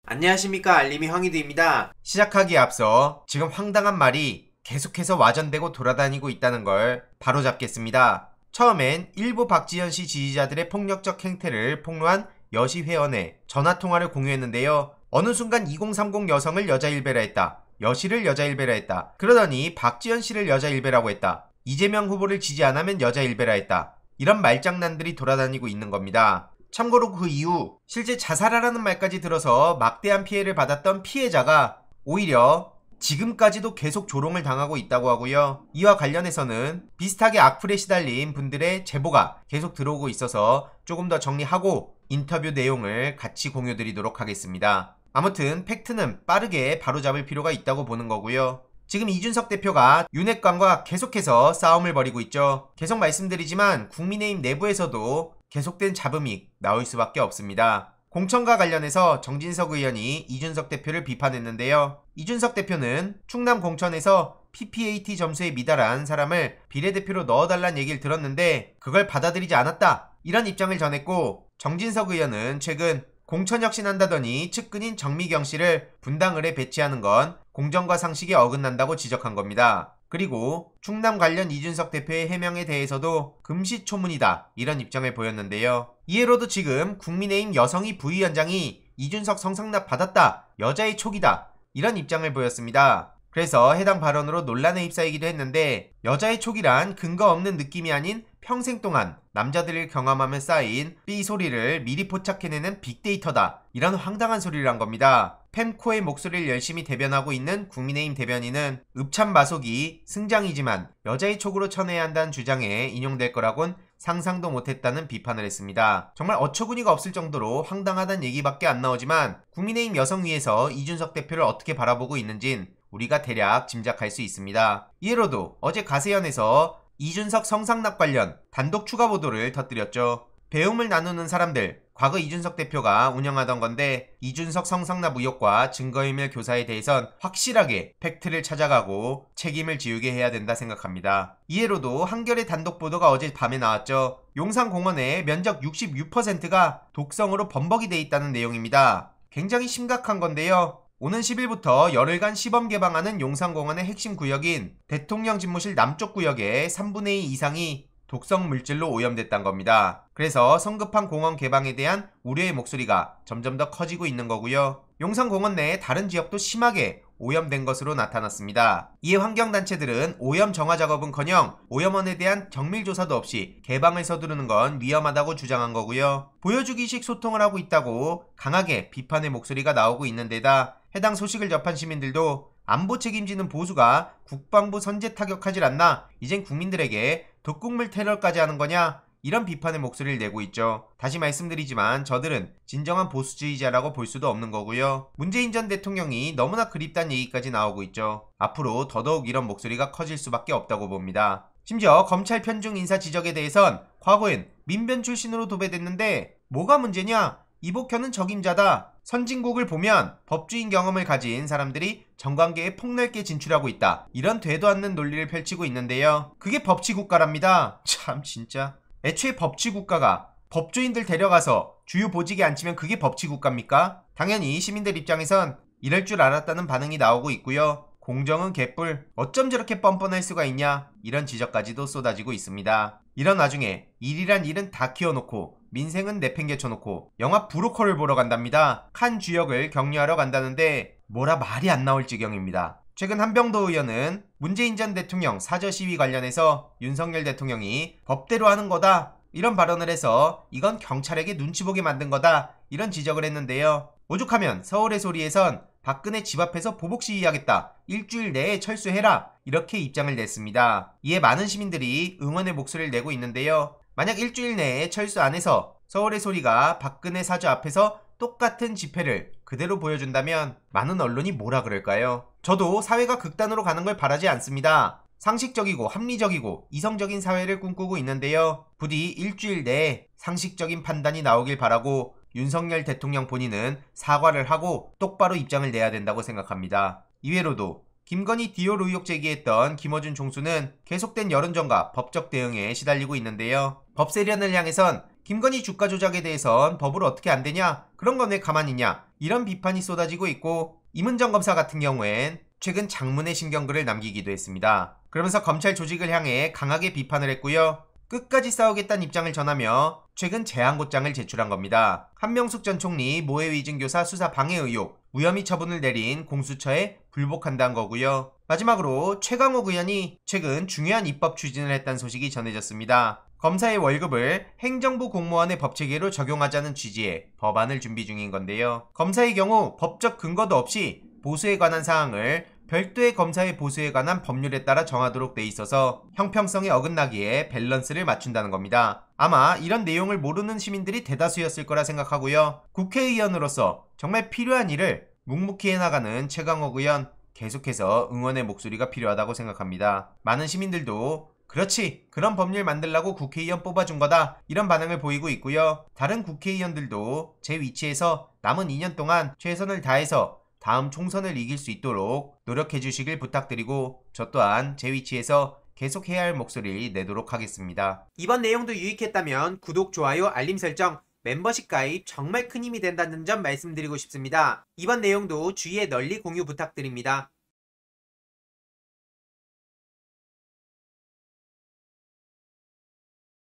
안녕하십니까, 알림이 황희두입니다. 시작하기에 앞서 지금 황당한 말이 계속해서 와전되고 돌아다니고 있다는 걸 바로잡겠습니다. 처음엔 일부 박지현씨 지지자들의 폭력적 행태를 폭로한 여시 회원에 전화통화를 공유했는데요. 어느 순간 2030 여성을 여자 일배라 했다. 여시를 여자 일배라 했다. 그러더니 박지현씨를 여자 일배라고 했다. 이재명 후보를 지지 안 하면 여자 일배라 했다. 이런 말장난들이 돌아다니고 있는 겁니다. 참고로 그 이후 실제 자살하라는 말까지 들어서 막대한 피해를 받았던 피해자가 오히려 지금까지도 계속 조롱을 당하고 있다고 하고요. 이와 관련해서는 비슷하게 악플에 시달린 분들의 제보가 계속 들어오고 있어서 조금 더 정리하고 인터뷰 내용을 같이 공유드리도록 하겠습니다. 아무튼 팩트는 빠르게 바로잡을 필요가 있다고 보는 거고요. 지금 이준석 대표가 윤핵관과 계속해서 싸움을 벌이고 있죠. 계속 말씀드리지만 국민의힘 내부에서도 계속된 잡음이 나올 수밖에 없습니다. 공천과 관련해서 정진석 의원이 이준석 대표를 비판했는데요. 이준석 대표는 충남 공천에서 PPAT 점수에 미달한 사람을 비례대표로 넣어달라는 얘기를 들었는데 그걸 받아들이지 않았다. 이런 입장을 전했고, 정진석 의원은 최근 공천혁신한다더니 측근인 정미경 씨를 분당을에 배치하는 건 공정과 상식에 어긋난다고 지적한 겁니다. 그리고 충남 관련 이준석 대표의 해명에 대해서도 금시초문이다, 이런 입장을 보였는데요. 이해로도 지금 국민의힘 여성희 부위원장이 이준석 성상납 받았다, 여자의 촉이다, 이런 입장을 보였습니다. 그래서 해당 발언으로 논란에 휩싸이기도 했는데, 여자의 촉이란 근거 없는 느낌이 아닌 평생 동안 남자들을 경험하며 쌓인 삐소리를 미리 포착해내는 빅데이터다, 이런 황당한 소리를 한 겁니다. 펜코의 목소리를 열심히 대변하고 있는 국민의힘 대변인은 읍참마속이 승장이지만 여자의 촉으로 쳐내야 한다는 주장에 인용될 거라곤 상상도 못했다는 비판을 했습니다. 정말 어처구니가 없을 정도로 황당하다는 얘기밖에 안 나오지만 국민의힘 여성위에서 이준석 대표를 어떻게 바라보고 있는진 우리가 대략 짐작할 수 있습니다. 이해로도 어제 가세연에서 이준석 성상납 관련 단독 추가 보도를 터뜨렸죠. 배움을 나누는 사람들, 과거 이준석 대표가 운영하던 건데 이준석 성상납 의혹과 증거인멸 교사에 대해선 확실하게 팩트를 찾아가고 책임을 지우게 해야 된다 생각합니다. 이해로도 한겨레 단독 보도가 어제 밤에 나왔죠. 용산공원의 면적 66%가 독성으로 범벅이 돼 있다는 내용입니다. 굉장히 심각한 건데요. 오는 10일부터 열흘간 시범 개방하는 용산공원의 핵심 구역인 대통령 집무실 남쪽 구역의 3분의 2 이상이 독성 물질로 오염됐다는 겁니다. 그래서 성급한 공원 개방에 대한 우려의 목소리가 점점 더 커지고 있는 거고요. 용산공원 내 다른 지역도 심하게 오염된 것으로 나타났습니다. 이에 환경단체들은 오염 정화 작업은커녕 오염원에 대한 정밀조사도 없이 개방을 서두르는 건 위험하다고 주장한 거고요. 보여주기식 소통을 하고 있다고 강하게 비판의 목소리가 나오고 있는 데다 해당 소식을 접한 시민들도 안보 책임지는 보수가 국방부 선제 타격하질 않나, 이젠 국민들에게 독국물 테러까지 하는 거냐, 이런 비판의 목소리를 내고 있죠. 다시 말씀드리지만 저들은 진정한 보수주의자라고 볼 수도 없는 거고요. 문재인 전 대통령이 너무나 그립다는 얘기까지 나오고 있죠. 앞으로 더더욱 이런 목소리가 커질 수밖에 없다고 봅니다. 심지어 검찰 편중 인사 지적에 대해선 과거엔 민변 출신으로 도배됐는데 뭐가 문제냐? 이복현은 적임자다. 선진국을 보면 법주인 경험을 가진 사람들이 정관계에 폭넓게 진출하고 있다, 이런 되도 않는 논리를 펼치고 있는데요. 그게 법치국가랍니다. 참 진짜. 애초에 법치국가가 법조인들 데려가서 주요 보직에 앉히면 그게 법치국가입니까? 당연히 시민들 입장에선 이럴 줄 알았다는 반응이 나오고 있고요. 공정은 개뿔, 어쩜 저렇게 뻔뻔할 수가 있냐, 이런 지적까지도 쏟아지고 있습니다. 이런 와중에 일이란 일은 다 키워놓고 민생은 내팽개쳐놓고 영화 브로커를 보러 간답니다. 칸 주역을 격려하러 간다는데 뭐라 말이 안 나올 지경입니다. 최근 한병도 의원은 문재인 전 대통령 사저 시위 관련해서 윤석열 대통령이 법대로 하는 거다, 이런 발언을 해서 이건 경찰에게 눈치 보게 만든 거다, 이런 지적을 했는데요. 오죽하면 서울의 소리에선 박근혜 집 앞에서 보복 시위하겠다, 일주일 내에 철수해라, 이렇게 입장을 냈습니다. 이에 많은 시민들이 응원의 목소리를 내고 있는데요. 만약 일주일 내에 철수 안 해서 서울의 소리가 박근혜 사저 앞에서 똑같은 집회를 그대로 보여준다면 많은 언론이 뭐라 그럴까요? 저도 사회가 극단으로 가는 걸 바라지 않습니다. 상식적이고 합리적이고 이성적인 사회를 꿈꾸고 있는데요. 부디 일주일 내에 상식적인 판단이 나오길 바라고 윤석열 대통령 본인은 사과를 하고 똑바로 입장을 내야 된다고 생각합니다. 이외로도 김건희 디올 의혹 제기했던 김어준 총수는 계속된 여론전과 법적 대응에 시달리고 있는데요. 법세련을 향해선 김건희 주가 조작에 대해선 법으로 어떻게 안 되냐, 그런 건 왜 가만히 있냐, 이런 비판이 쏟아지고 있고, 임은정 검사 같은 경우엔 최근 장문의 신경글을 남기기도 했습니다. 그러면서 검찰 조직을 향해 강하게 비판을 했고요. 끝까지 싸우겠다는 입장을 전하며 최근 재항고장을 제출한 겁니다. 한명숙 전 총리 모해 위증교사 수사 방해 의혹 무혐의 처분을 내린 공수처에 불복한다는 거고요. 마지막으로 최강욱 의원이 최근 중요한 입법 추진을 했다는 소식이 전해졌습니다. 검사의 월급을 행정부 공무원의 법체계로 적용하자는 취지의 법안을 준비 중인 건데요. 검사의 경우 법적 근거도 없이 보수에 관한 사항을 별도의 검사의 보수에 관한 법률에 따라 정하도록 돼 있어서 형평성에 어긋나기에 밸런스를 맞춘다는 겁니다. 아마 이런 내용을 모르는 시민들이 대다수였을 거라 생각하고요. 국회의원으로서 정말 필요한 일을 묵묵히 해나가는 최강욱 의원, 계속해서 응원의 목소리가 필요하다고 생각합니다. 많은 시민들도 그렇지, 그런 법률 만들라고 국회의원 뽑아준 거다, 이런 반응을 보이고 있고요. 다른 국회의원들도 제 위치에서 남은 2년 동안 최선을 다해서 다음 총선을 이길 수 있도록 노력해 주시길 부탁드리고, 저 또한 제 위치에서 계속 해야 할 목소리를 내도록 하겠습니다. 이번 내용도 유익했다면 구독, 좋아요, 알림 설정, 멤버십 가입 정말 큰 힘이 된다는 점 말씀드리고 싶습니다. 이번 내용도 주위에 널리 공유 부탁드립니다.